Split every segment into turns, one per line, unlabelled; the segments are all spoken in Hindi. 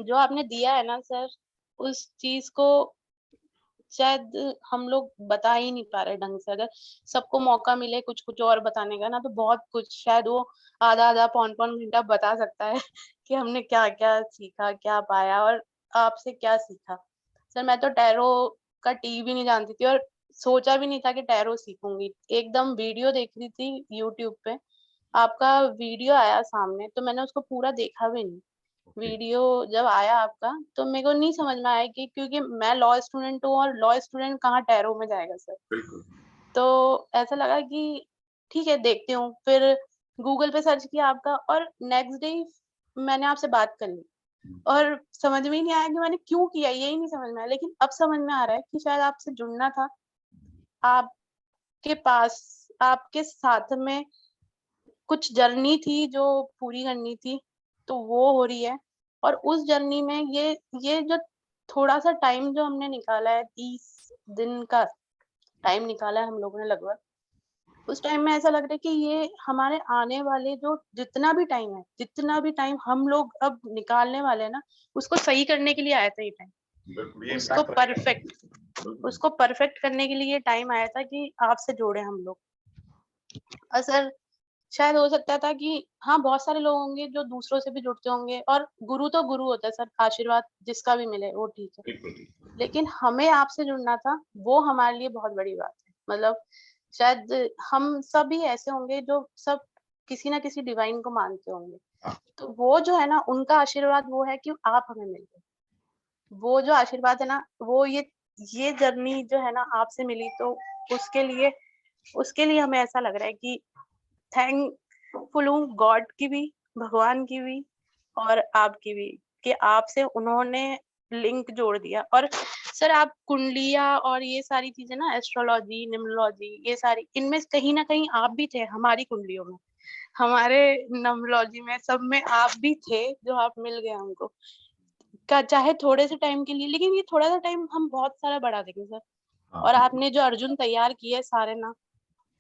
जो आपने दिया है ना सर, उस चीज़ को शायद हम लोग बता ही नहीं पा रहे ढंग से। अगर सबको मौका मिले कुछ-कुछ और बताने का ना, तो बहुत कुछ शायद वो आधा-आधा, पौन-पौन घंटा बता सकता है कि हमने क्या-क्या सीखा, क्या पाया और आपसे क्या सीखा। सर मैं तो टैरो का टी भी नहीं जानती थी और सोचा भी नहीं था कि टैरो सीखूँगी। एकदम वीडियो देख रही थी यूट्यूब पे, आपका वीडियो आया सामने, तो मैंने उसको पूरा देखा भी नहीं।
ओके,
वीडियो जब आया आपका, तो मेरे को नहीं समझ में आया कि क्योंकि मैं लॉ स्टूडेंट हूँ और लॉ स्टूडेंट कहाँ टैरो में जाएगा सर।
बिल्कुल।
तो ऐसा लगा कि ठीक है देखती हूँ, फिर गूगल पे सर्च किया आपका और नेक्स्ट डे मैंने आपसे बात कर ली
हुँ,
और समझ में ही नहीं आया कि मैंने क्यों किया, यही नहीं समझ में आया। लेकिन अब समझ में आ रहा है कि शायद आपसे जुड़ना था, आपके पास आपके साथ में कुछ जर्नी थी जो पूरी करनी थी, तो वो हो रही है और उस जर्नी में ये जो थोड़ा-सा टाइम जो हमने निकाला है 30 दिन का टाइम निकाला है हम लोगों ने लगभग, उस टाइम में ऐसा लग रहा है कि ये हमारे आने वाले जो जितना भी टाइम है, जितना भी टाइम हम लोग अब निकालने वाले हैं ना, उसको सही करने के लिए आया था ये टाइम।
बिल्कुल, ये
उसको
इम्पैक्ट रहेगा।
परफेक्ट
बिल्कुल,
उसको परफेक्ट करने के लिए ये टाइम आया था कि आपसे जुड़े हम लोग। और सर शायद हो सकता था कि हाँ, बहुत सारे लोग होंगे जो दूसरों से भी जुड़ते होंगे और गुरु तो गुरु होता है सर, आशीर्वाद जिसका भी मिले वो ठीक है।
बिल्कुल, बिल्कुल।
लेकिन हमें आपसे जुड़ना था, वो हमारे लिए बहुत बड़ी बात है। मतलब शायद हम सभी ऐसे होंगे जो सब किसी न किसी डिवाइन को मानते होंगे।
हाँ,
तो वो जो है ना, उनका आशीर्वाद वो है कि आप हमें मिल गए। वो जो आशीर्वाद है ना, वो ये जर्नी जो है ना आपसे मिली तो उसके लिए उसके लिए हमें ऐसा लग रहा है कि थैंकफुल हूँ गॉड की भी, भगवान की भी और आपकी भी कि आपसे उन्होंने लिंक जोड़ दिया। और सर आप कुंडलियाँ और ये सारी चीज़ें ना एस्ट्रोलॉजी, न्यूमरोलॉजी ये सारी इनमें कहीं न कहीं आप भी थे हमारी कुंडलियों में, हमारे न्यूमरोलॉजी में सब में आप भी थे जो आप मिल गए हमको। का चाहे थोड़े से टाइम के लिए लेकिन ये थोड़ा-सा टाइम हम बहुत सारा बढ़ा देंगे सर।
हाँ।
और आपने जो अर्जुन तैयार किए सारे ना,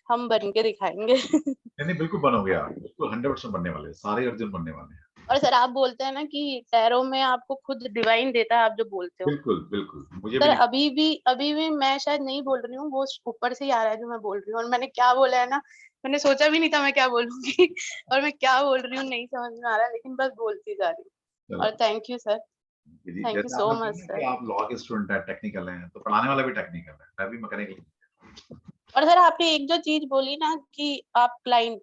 हम बन के दिखाएँगे।
नहीं, नहीं, बिल्कुल बनोगे आप। बिल्कुल 100% बनने वाले हैं, सारे अर्जुन बनने वाले हैं।
और सर आप बोलते हैं ना कि टैरो में आपको खुद डिवाइन देता है, आप जो बोलते हो।
बिल्कुल, बिल्कुल। मुझे भी
सर
नहीं
अभी भी मैं शायद नहीं बोल रही हूँ, वो ऊपर से ही आ रहा है जो मैं बोल रही हूँ और मैंने क्या बोला है ना, मैंने सोचा भी नहीं था मैं क्या बोलूँगी और मैं क्या बोल रही हूँ नहीं समझ में आ रहा है, लेकिन बस बोलती जा रही हूँ।
चलो
और थैंक यू सर,
जी,
थैंक यू
जैसे
सो
आपने
मच
बोला ना कि
सर।
आप लॉ के स्टूडेंट हैं, टेक्निकल हैं, तो पढ़ाने वाला भी टेक्निकल है। मैं भी मैकेनिकल
और सर आपने एक जो चीज़ बोली ना कि आप क्लाइंट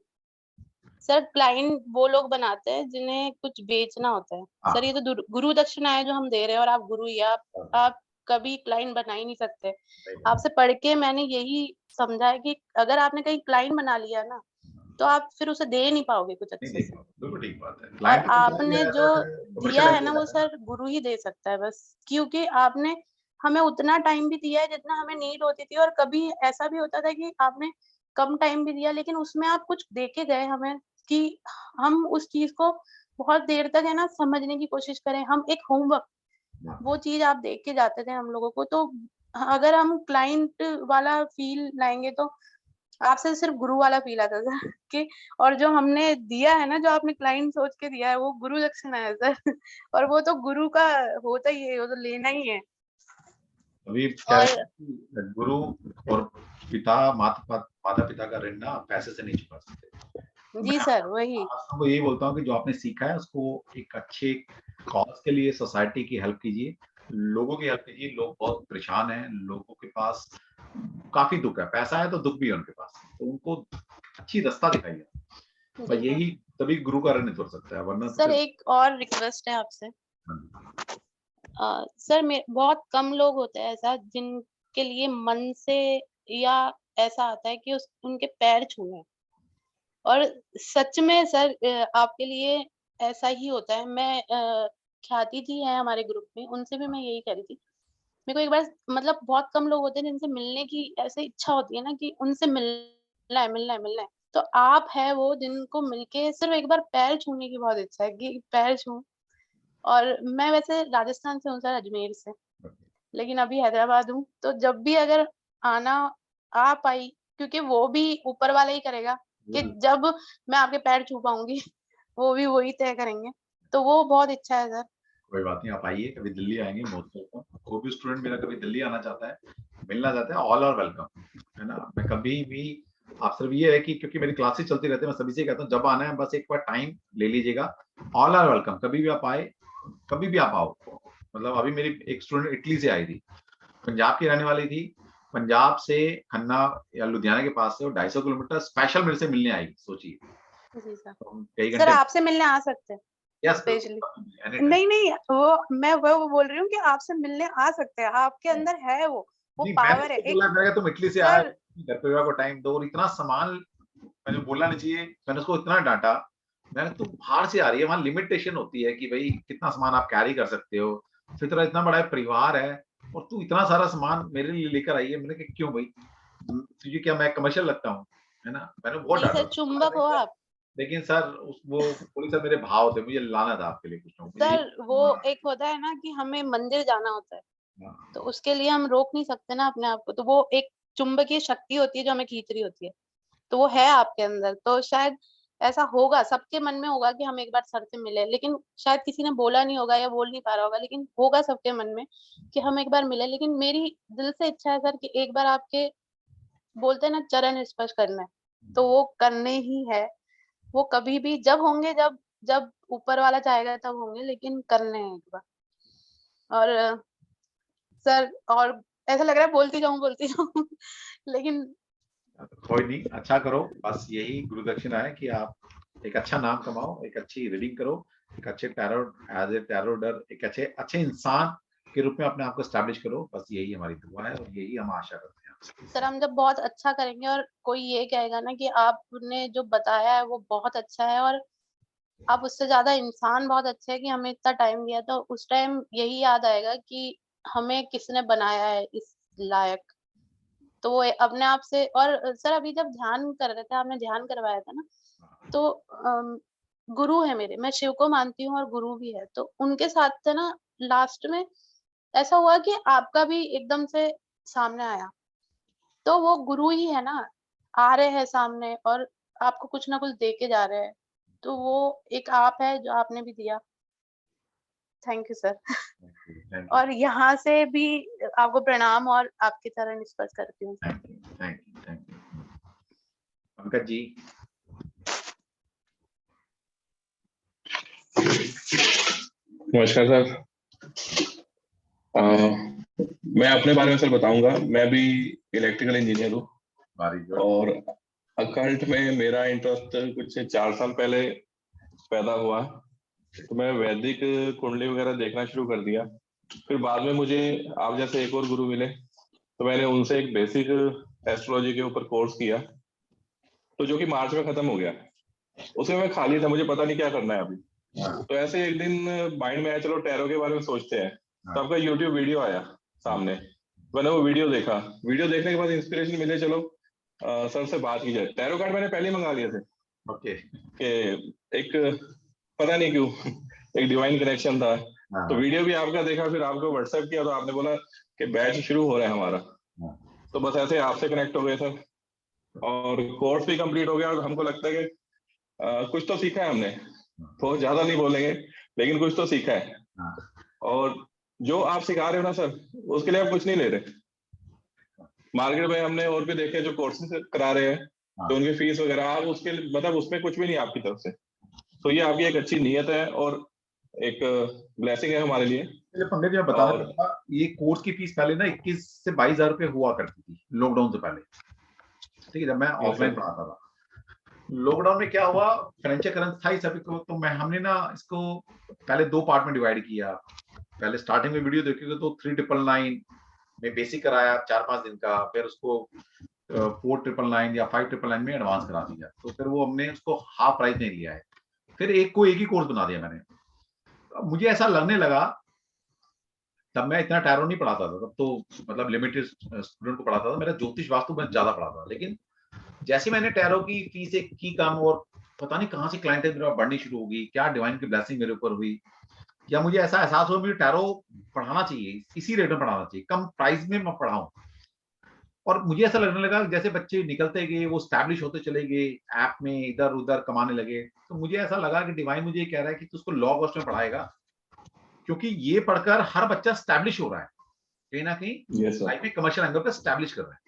सर क्लाइंट वो लोग बनाते हैं जिन्हें कुछ बेचना होता है।
हाँ,
सर ये तो गुरु दक्षिणा है जो हम दे रहे हैं और आप गुरु ही हैं,
हाँ,
आप कभी क्लाइंट बना ही नहीं सकते।
सही बात
आपसे पढ़ के मैंने यही समझा है कि अगर आपने कहीं क्लाइंट बना लिया ना, तो आप फिर उसे दे नहीं पाओगे कुछ
नहीं
अच्छे
देख
से।
पाते, बिल्कुल ठीक बात है।
और
क्लाइंट के साथ जो
आपने
है
जो
ऐसा है
दिया है
कमर्शियलाइज़
ना
हो
वो
जाता है ना।
सर गुरु ही दे सकता है बस। क्योंकि आपने हमें उतना टाइम भी दिया है जितना हमें नीड होती थी और कभी ऐसा भी होता था कि आपने कम टाइम भी दिया लेकिन उसमें आप कुछ दे के गए हमें कि हम उस चीज़ को बहुत देर तक है ना समझने की कोशिश करें। हम एक होमवर्क
हाँ,
वो चीज़ आप दे के जाते थे हम लोगों को तो अगर हम क्लाइंट वाला फ़ील लाएँगे तो आपसे सिर्फ़ गुरु वाला फ़ील आता था कि और जो हमने दिया है ना, जो आपने क्लाइंट सोच के दिया है, वो गुरु दक्षिणा है सर और वो तो गुरु का होता ही है, वो तो लेना ही है।
अभी क्या है
और
कि गुरु और पिता माता-पिता का ऋण ना पैसे से नहीं चुका सकते।
जी
मैं
सर, वही।
सबको यही बोलता हूँ कि जो आपने सीखा है उसको एक अच्छे कॉज़ के लिए सोसाइटी की हेल्प कीजिए, लोगों की हेल्प कीजिए। लोग बहुत परेशान हैं, लोगों के पास काफ़ी दुःख है, पैसा है तो दुःख भी है उनके पास, तो उनको अच्छी रास्ता दिखाइए।
जी
बस
हाँ।
यही तभी गुरु का ऋण उतर सकता है, वरना तो
सर
फिर
एक और रिक्वेस्ट है आपसे।
हाँ,
सर में बहुत कम लोग होते हैं ऐसा जिनके लिए मन से या ऐसा आता है कि उस उनके पैर छूना है। और सच में सर आपके लिए ऐसा ही होता है। ख्याति जी हैं हमारे ग्रुप में, उनसे भी मैं यही कह रही थी। मेरे को एक बार मतलब बहुत कम लोग होते हैं जिनसे मिलने की ऐसे इच्छा होती है ना कि उनसे मिलना है, मिलना है, मिलना है। तो आप हैं वो जिनको मिलके सिर्फ़ एक बार पैर छूने की बहुत इच्छा है कि पैर छूऊँ। और मैं वैसे राजस्थान से हूँ सर, अजमेर से, लेकिन अभी हैदराबाद हूँ। तो जब भी अगर आना आ पाई क्योंकि वो भी ऊपर वाला ही करेगा कि
बिल्कुल,
जब मैं आपके पैर छू पाऊँगी, वो भी वही तय करेंगे। तो वो बहुत इच्छा है सर।
कोई बात नहीं, आप आइए, कभी दिल्ली आएंगे मोस्ट वेलकम। कोई भी स्टूडेंट मेरा कभी दिल्ली आना चाहता है, मिलना चाहता है, ऑल आर वेलकम, है ना। मैं कभी भी, आप सिर्फ ये है कि क्योंकि मेरी क्लासेस चलती रहती है, मैं सभी से कहता हूँ जब आना है बस एक बार टाइम ले लीजिएगा। ऑल आर वेलकम, कभी भी आप आए, कभी भी आप आओ। मतलब अभी मेरी एक स्टूडेंट इटली से आई थी, पंजाब की रहने वाली थी, पंजाब से खन्ना या लुधियाना के पास से, वो 250 किलोमीटर स्पेशल मेरे से मिलने आई, सोचिए।
जी सर।
तो हम कई
सर
घंटे,
आपसे मिलने आ सकते हैं
यस
स्पेशली।
Any time.
नहीं, नहीं, वो बोल रही हूँ कि आपसे मिलने आ सकते हैं, आपके अंदर है वो
जी, मैंने
पावर है
उसको
एक।
बोला, मैंने कहा तुम इटली से आए,
सर
घर परिवार को टाइम दो, और इतना सामान मैंने बोलना नहीं चाहिए, मैंने उसको इतना डांटा। मैंने, तू बाहर से आ रही है, वहां लिमिटेशन होती है कि भाई कितना सामान आप कैरी कर सकते हो, फिर तेरा इतना बड़ा परिवार है और तू इतना सारा सामान मेरे लिए लेकर आई है। मैंने कहा क्यों भाई, तुझे क्या मैं कमर्शियल लगता हूँ, है ना। मैंने बहुत
नहीं
डांटा
सर, चुंबक हो
उसको।
आप।
लेकिन सर वो बोली, सर मेरे भाव थे, मुझे लाना था आपके लिए कुछ ना कुछ, मुझे
सर वो
हाँ,
एक होता है ना कि हमें मंदिर जाना होता है,
हाँ,
तो उसके लिए हम रोक नहीं सकते ना अपने आप को, तो वो एक चुंबकीय शक्ति होती है जो हमें खींच रही होती है, तो वो है आपके अंदर। तो शायद ऐसा होगा, सबके मन में होगा कि हम एक बार सर से मिले, लेकिन शायद किसी ने बोला नहीं होगा या बोल नहीं पा रहा होगा, लेकिन होगा सबके मन में कि हम एक बार मिले। लेकिन मेरी दिल से इच्छा है सर कि एक बार आपके, बोलते हैं ना, चरण स्पर्श करना है, तो वो करने ही है। वो कभी भी जब होंगे, जब जब ऊपर वाला चाहेगा तब होंगे, लेकिन करने हैं एक बार। और सर, और ऐसा लग रहा है बोलती जाऊं लेकिन
कोई नहीं, अच्छा करो, बस यही गुरु दक्षिणा है कि आप एक अच्छा नाम कमाओ, एक अच्छी रीडिंग करो, एक अच्छे टैरो, एज ए टैरोडर, एक अच्छे अच्छे इंसान के रूप में अपने आप को स्टैब्लिश करो। बस यही हमारी दुआ है और यही हम आशा करते हैं
सर,
आपसे।
हम जब बहुत अच्छा करेंगे और कोई ये कहेगा ना कि आपने जो बताया है वो बहुत अच्छा है, और आप उससे ज्यादा इंसान बहुत अच्छे हैं कि हमें इतना टाइम दिया, तो उस टाइम यही याद आएगा कि हमें किसने बनाया है इस लायक। तो वो अपने आप से। और सर, अभी जब ध्यान कर रहे थे, आपने ध्यान करवाया था ना, तो गुरु है मेरे, मैं शिव को मानती हूँ और गुरु भी है, तो उनके साथ थे ना, लास्ट में ऐसा हुआ कि आपका भी एकदम से सामने आया, तो वो गुरु ही है ना, आ रहे हैं सामने और आपको कुछ ना कुछ दे के जा रहे हैं, तो वो एक आप है जो आपने भी दिया। Thank you sir.
Thank you,
और यहाँ से भी आपको प्रणाम और आपके चरण स्पर्श करती हूँ sir.
Thank you, thank you, thank you. Pankaj ji,
नमस्कार सर। अ, मैं अपने बारे में सर बताऊंगा। मैं भी इलेक्ट्रिकल इंजीनियर हूँ
वेरी गुड।
और अकल्ट में मेरा इंटरेस्ट कुछ 4 साल पहले पैदा हुआ। तो मैं वैदिक कुंडली वगैरह देखना शुरू कर दिया। फिर बाद में मुझे आप जैसे एक और गुरु मिले, तो मैंने उनसे एक बेसिक एस्ट्रोलॉजी के ऊपर कोर्स किया, तो जो कि मार्च में खत्म हो गया। उसमें मैं खाली था, मुझे पता नहीं क्या करना है अभी।
हाँ,
तो ऐसे एक दिन माइंड में आया, चलो टैरो के बारे में सोचते हैं। तो
हाँ,
आपका यूट्यूब वीडियो आया
हाँ,
सामने, मैंने वो वीडियो देखा। वीडियो देखने के बाद इंस्पिरेशन मिले, चलो सर से बात की जाए। टैरो कार्ड मैंने पहले ही मंगा लिए थे
ओके,
कि एक, पता नहीं क्यों एक डिवाइन कनेक्शन था।
हाँ,
तो
हाँ,
वीडियो भी आपका देखा, फिर आपको व्हाट्सएप किया, तो आपने बोला कि बैच शुरू हो रहा है हमारा।
हाँ,
तो बस ऐसे आपसे कनेक्ट हो गए सर, और कोर्स भी कंप्लीट हो गया। और हमको लगता है कि कुछ तो सीखा है हमने, बहुत ज्यादा नहीं बोलेंगे, लेकिन कुछ तो सीखा है।
हाँ,
और जो आप सिखा रहे हो ना सर, उसके लिए आप कुछ नहीं ले रहे। मार्केट में हमने और भी देखे जो कोर्सेज करा रहे हैं, तो
हाँ।
उनकी फीस वगैरह, आप उसके मतलब उसमें कुछ भी नहीं आपकी तरफ से। तो ये आपकी एक अच्छी नीयत है और एक ब्लेसिंग है हमारे लिए।
चलिए पंकज जी, मैं बताना
और
चाहूंगा, ये कोर्स की फीस पहले ना 21 से 22 हजार रुपए हुआ करती थी लॉकडाउन से पहले। ठीक है, जब मैं
हाँ
ऑफलाइन
सर,
पढ़ाता था। लॉकडाउन में क्या हुआ, फाइनेंशियल करंट था ही सभी को, तो मैं हमने ना इसको पहले 2 पार्ट में डिवाइड किया। पहले स्टार्टिंग में वीडियो देखोगे तो 3999 में बेसिक कराया 4-5 दिन का, फिर उसको 4999 या 5999 में एडवांस करा दिया, तो फिर वो हमने उसको हाफ प्राइस नहीं लिया है। फिर एक को एक ही कोर्स बना दिया मैंने। अब मुझे ऐसा लगने लगा, तब मैं इतना टैरो नहीं पढ़ाता था, तब तो मतलब लिमिटेड स्टूडेंट को पढ़ाता था, मेरा ज्योतिष वास्तु में ज्यादा पढ़ाता था। लेकिन जैसे मैंने टैरो की फीस एक की कम, और पता नहीं कहाँ से क्लाइंटेज मेरा बढ़नी शुरू होगी, क्या डिवाइन की ब्लेसिंग मेरे ऊपर हुई, या मुझे ऐसा एहसास हुआ मुझे टैरो पढ़ाना चाहिए, इसी रेट में पढ़ाना चाहिए, कम प्राइस में मैं पढ़ाऊं। और मुझे ऐसा लगने लगा कि जैसे बच्चे निकलते गए, वो स्टैब्लिश होते चले गए, ऐप में इधर उधर कमाने लगे, तो मुझे ऐसा लगा कि डिवाइन मुझे कह रहा है कि तू उसको लॉ कॉस्ट में पढ़ाएगा, क्योंकि ये पढ़कर हर बच्चा स्टैब्लिश हो रहा है, कहीं ना कहीं
यस सर।
लाइफ में कमर्शियल एंगल पे स्टैब्लिश कर रहा है।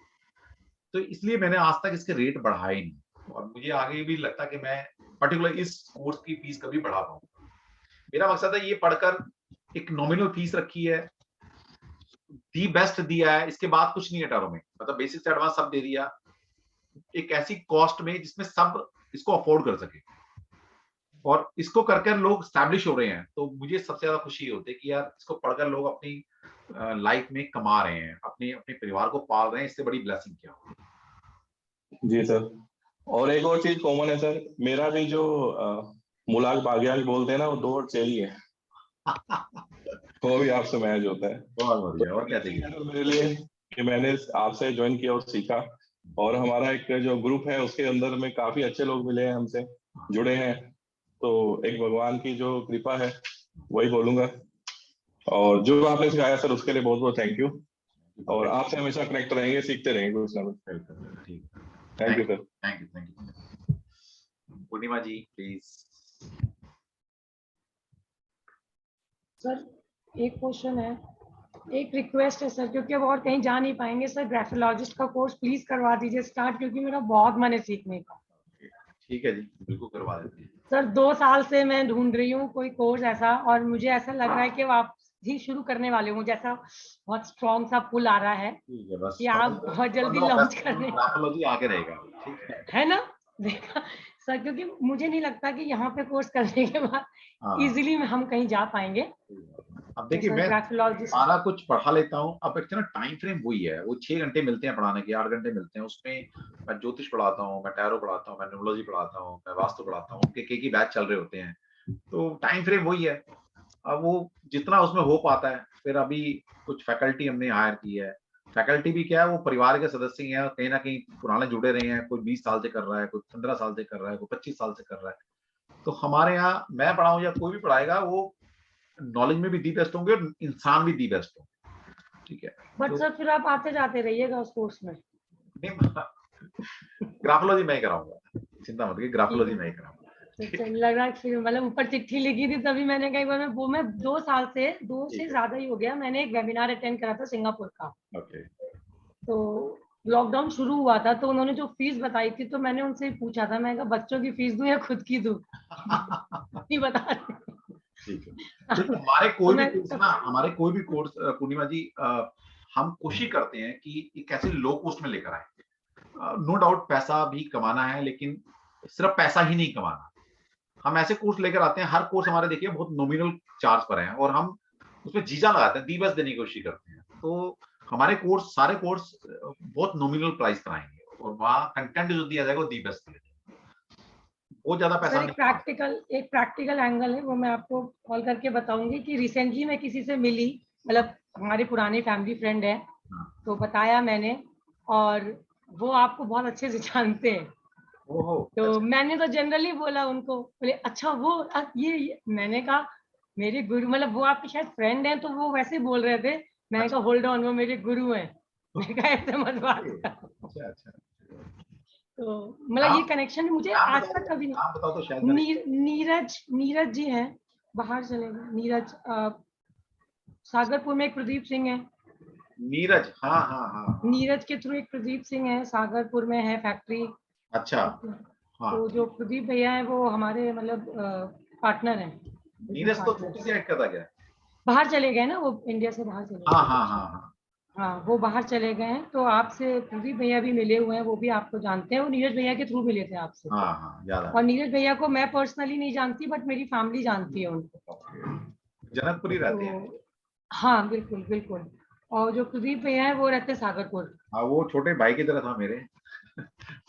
तो इसलिए मैंने आज तक इसके रेट बढ़ाए नहीं, और मुझे आगे भी लगता है कि मैं पर्टिकुलर इस कोर्स की फीस कभी बढ़ा पाऊँ। मेरा मकसद है ये पढ़कर एक नॉमिनल फीस रखी है, दी बेस्ट दिया है, इसके बाद कुछ नहीं है टर्म में, मतलब बेसिक से एडवांस सब दे दिया, एक ऐसी कॉस्ट में जिसमें सब इसको अफोर्ड कर सके, और इसको करके लोग स्टैब्लिश हो रहे हैं। तो मुझे सबसे ज्यादा खुशी होती है कि यार इसको पढ़कर लोग अपनी लाइफ में कमा रहे हैं, अपने अपने परिवार को पाल रहे हैं, इससे बड़ी ब्लेसिंग क्या हो।
जी सर। और एक और चीज कॉमन है सर, मेरा भी जो मुलाक बागियान बोलते हैं ना, वो 2 वर्ड चाहिए है। वो भी आपसे मैच होता है।
बहुत बढ़िया, और क्या चाहिए
मेरे लिए कि मैंने आपसे ज्वाइन किया और सीखा, और हमारा एक जो ग्रुप है उसके अंदर में काफी अच्छे लोग मिले हैं, हमसे जुड़े हैं। तो एक भगवान की जो कृपा है वही बोलूंगा, और जो आपने सिखाया सर उसके लिए बहुत बहुत थैंक यू। और आपसे हमेशा कनेक्ट रहेंगे, सीखते रहेंगे कुछ ना कुछ।
ठीक,
thank you sir.
Thank you. Purnima ji please.
Sir एक क्वेश्चन है, एक रिक्वेस्ट है सर, क्योंकि अब और कहीं जा नहीं पाएंगे सर, ग्राफोलॉजिस्ट का कोर्स प्लीज करवा दीजिए स्टार्ट, क्योंकि मेरा बहुत मन है सीखने का।
ठीक है जी, बिल्कुल करवा देते हैं
सर 2 साल से मैं ढूंढ रही हूँ कोई कोर्स ऐसा, और मुझे ऐसा लग रहा है कि आप ही शुरू करने वाले हो, जैसा बहुत स्ट्रॉन्ग सा पुल आ रहा है
ठीक है, बस
कि आप बहुत जल्दी लॉन्च करने,
ग्राफोलॉजी आगे रहेगा, ठीक
है ना। देखा सर, क्योंकि मुझे नहीं लगता कि यहाँ पे कोर्स करने के बाद
हाँ।
इजीली हम कहीं जा पाएंगे।
अब देखिए
तो
मैं
ग्राफोलॉजिस्ट
सारा कुछ पढ़ा लेता हूँ, अब एक ना टाइम फ्रेम वही है, वो 6 घंटे मिलते हैं पढ़ाने के, 8 घंटे मिलते हैं, उसमें मैं ज्योतिष पढ़ाता हूँ, मैं टैरो पढ़ाता हूँ, मैं न्यूमरोलॉजी पढ़ाता हूँ, मैं वास्तु पढ़ाता हूँ, उनके की बैच चल रहे होते हैं, तो टाइम फ्रेम वही है। अब वो जितना उसमें हो पाता है, फिर अभी कुछ फैकल्टी हमने हायर की है, फैकल्टी भी क्या है, वो परिवार के सदस्य हैं, कहीं ना कहीं पुराने जुड़े रहे हैं, कोई 20 साल से कर रहा है, कोई 15 साल से कर रहा है, कोई 25 साल से कर रहा है। तो हमारे यहाँ मैं पढ़ाऊँ या कोई भी पढ़ाएगा, वो नॉलेज में भी दी बेस्ट होंगे और इंसान भी दी बेस्ट होंगे, ठीक है।
बट
तो
सर फिर आप आते जाते रहिएगा उस कोर्स में।
ग्राफोलॉजी मैं ही कराऊंगा, चिंता मत करिए, ग्राफोलॉजी मैं ही कराऊंगा।
तो लग रहा है फिर, मतलब ऊपर चिट्ठी लिखी थी तभी मैंने कहा एक बार मैं 2 साल से 2 से ज्यादा ही हो गया, मैंने एक वेबिनार अटेंड करा था सिंगापुर का।
ओके।
तो लॉकडाउन शुरू हुआ था, तो उन्होंने जो फीस बताई थी, तो मैंने उनसे पूछा था, मैं कहा बच्चों की फीस दूं या खुद की दूं। नहीं बता रहे।
ठीक है, देखिए हमारे कोई भी कोर्स ना, हमारे कोई भी कोर्स पूर्णिमा जी, हम कोशिश करते हैं कि एक ऐसे लो कॉस्ट में लेकर आए। नो डाउट पैसा भी कमाना है, लेकिन सिर्फ पैसा ही नहीं कमाना, हम ऐसे कोर्स लेकर आते हैं, हर कोर्स हमारे देखिए बहुत नॉमिनल चार्ज पर है, और हम उसमें जीजा लगाते हैं, दी बेस्ट देने की कोशिश करते हैं। तो हमारे कोर्स, सारे कोर्स बहुत नॉमिनल प्राइस पर आएंगे, और वहाँ कंटेंट जो दिया जाएगा वो दी बेस्ट दिया जाएगा, बहुत ज्यादा पैसा
सर एक प्रैक्टिकल एंगल है, वो मैं आपको कॉल करके बताऊंगी कि रिसेंटली मैं किसी से मिली, मतलब हमारे पुराने फैमिली फ्रेंड है, तो बताया मैंने, और वो आपको बहुत अच्छे से जानते हैं। तो मैंने तो जनरली बोला उनको, बोले अच्छा वो ये मैंने कहा मेरे गुरु, मतलब वो आपके शायद फ्रेंड हैं, तो वो वैसे बोल रहे थे, मैंने कहा होल्ड ऑन, वो मेरे गुरु हैं। मैंने कहा ऐसे मत बात कर।
अच्छा।
तो मतलब ये कनेक्शन मुझे आज तक कभी नहीं। नीरज जी हैं, बाहर चले गए नीरज। सागरपुर में एक प्रदीप सिंह है।
नीरज, हाँ।
नीरज के थ्रू एक प्रदीप सिंह है, सागरपुर में है फैक्ट्री।
अच्छा। हाँ।
तो जो प्रदीप भैया है वो हमारे मतलब पार्टनर हैं।
नीरज तो छोटी सी हाइट का था क्या?
बाहर चले गए ना, वो इंडिया से बाहर चले गए। हाँ वो बाहर चले गए हैं। तो आपसे प्रदीप भैया भी मिले हुए हैं, वो भी आपको जानते हैं, वो नीरज भैया के थ्रू मिले थे आपसे।
याद है।
और नीरज भैया को मैं पर्सनली नहीं जानती, बट मेरी फैमिली जानती है उनको।
जनकपुरी रहते हैं।
हाँ बिल्कुल। और जो प्रदीप भैया है वो रहते हैं सागरपुर।
हाँ, वो छोटे भाई की तरह था मेरे।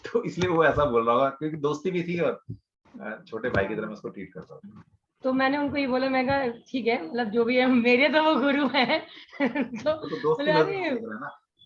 तो इसलिए वो ऐसा बोल रहा होगा, क्योंकि दोस्ती भी थी, और छोटे भाई की तरह मैं उसको ट्रीट करता था।
तो मैंने उनको ये बोला, मैं कहा ठीक है, मतलब जो भी है मेरे तो वो गुरु हैं। तो बोले अरे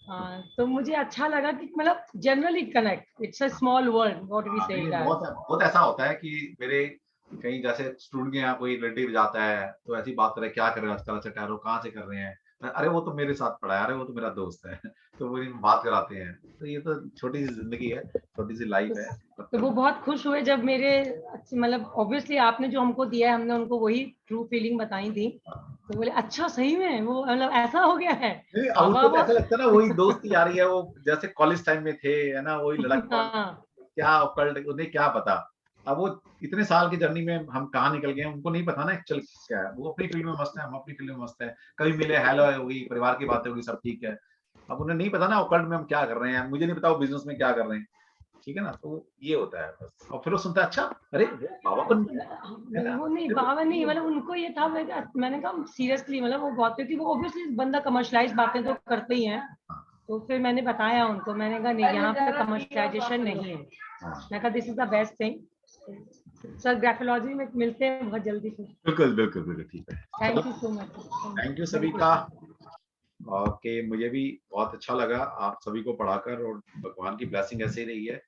हाँ, तो मुझे अच्छा लगा कि मतलब generally connect, it's a small world, what we say that.
बहुत ऐसा होता है कि मेरे कहीं जैसे स्टूडेंट के यहाँ कोई रिलेटिव जाता है, तो ऐसी बात करे, क्या कर रहे हो आजकल, अच्छा टैरो कहाँ से कर रहे हैं, अरे वो तो मेरे साथ पढ़ा है, अरे वो तो मेरा दोस्त है। तो वो बात कराते हैं। तो ये तो छोटी सी जिंदगी है, छोटी सी लाइफ है।
तो वो बहुत खुश हुए जब मेरे, मतलब ऑब्वियसली आपने जो हमको दिया है, हमने उनको वही ट्रू फीलिंग बताई थी। तो बोले अच्छा सही में वो मतलब ऐसा हो गया है।
नहीं,
अब
उनको तो ऐसा लगता है ना वही दोस्ती आ रही है, वो जैसे कॉलेज टाइम में थे, है ना, वही लड़कपन,
हाँ
क्या ऑकल्ट, उन्हें क्या पता। अब वो इतने साल की जर्नी में हम कहाँ निकल गए हैं, उनको नहीं पता ना एक्चुअल क्या है। वो अपनी फील्ड में मस्त है, हम अपनी फील्ड में मस्त है, कभी मिले हेलो होगी, परिवार की बातें होगी, सब ठीक है। अब उन्हें नहीं पता ना ऑकल्ट में हम क्या कर रहे हैं, मुझे नहीं पता वो बिजनेस में क्या कर रहे हैं, ठीक है ना। तो ये होता है बस। और फिर वो सुनता है अच्छा, अरे वो बाबा को है ना,
वो नहीं बाबा नहीं, मतलब उनको ये था, मैंने कहा सीरियसली, मतलब वो बहुत, क्योंकि वो ऑब्वियसली बंदा कमर्शलाइज बातें तो करते ही हैं। तो फिर मैंने बताया उनको, मैंने कहा नहीं यहाँ पे कमर्शलाइजेशन नहीं है। मैं कहा this is the best thing. Sir graphology में मिलते हैं बहुत जल्दी फिर।
बिल्कुल बिल्कुल बिल्कुल, ठीक है।
Thank you so much.
Thank you सभी का। ओके, मुझे भी बहुत अच्छा लगा आप सभी को पढ़ाकर, और भगवान की ब्लेसिंग ऐसे ही रही है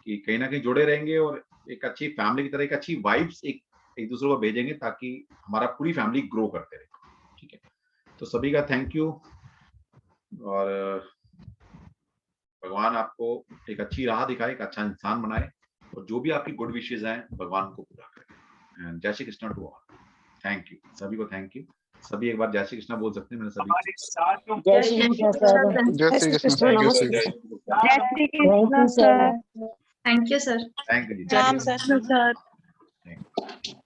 कि कहीं ना कहीं जुड़े रहेंगे, और एक अच्छी फैमिली की तरह एक अच्छी वाइब्स एक दूसरे को भेजेंगे, ताकि हमारा पूरी फैमिली ग्रो करते रहे, ठीक है। तो सभी का थैंक यू, और भगवान आपको एक अच्छी राह दिखाए, एक अच्छा इंसान बनाए, और जो भी आपकी गुड विशेज हैं भगवान को पूरा करें। जय Shri Krishna to all. Thank you सभी को, थैंक यू सभी। एक बार जय श्री कृष्ण बोल सकते हैं, मैंने सभी।
जय श्री कृष्ण सर।
जय Shri Krishna.
Thank you sir.
जय Shri Krishna sir.
Thank you sir.
Thank you ji,
Ram sir.
Sir.
Thank you.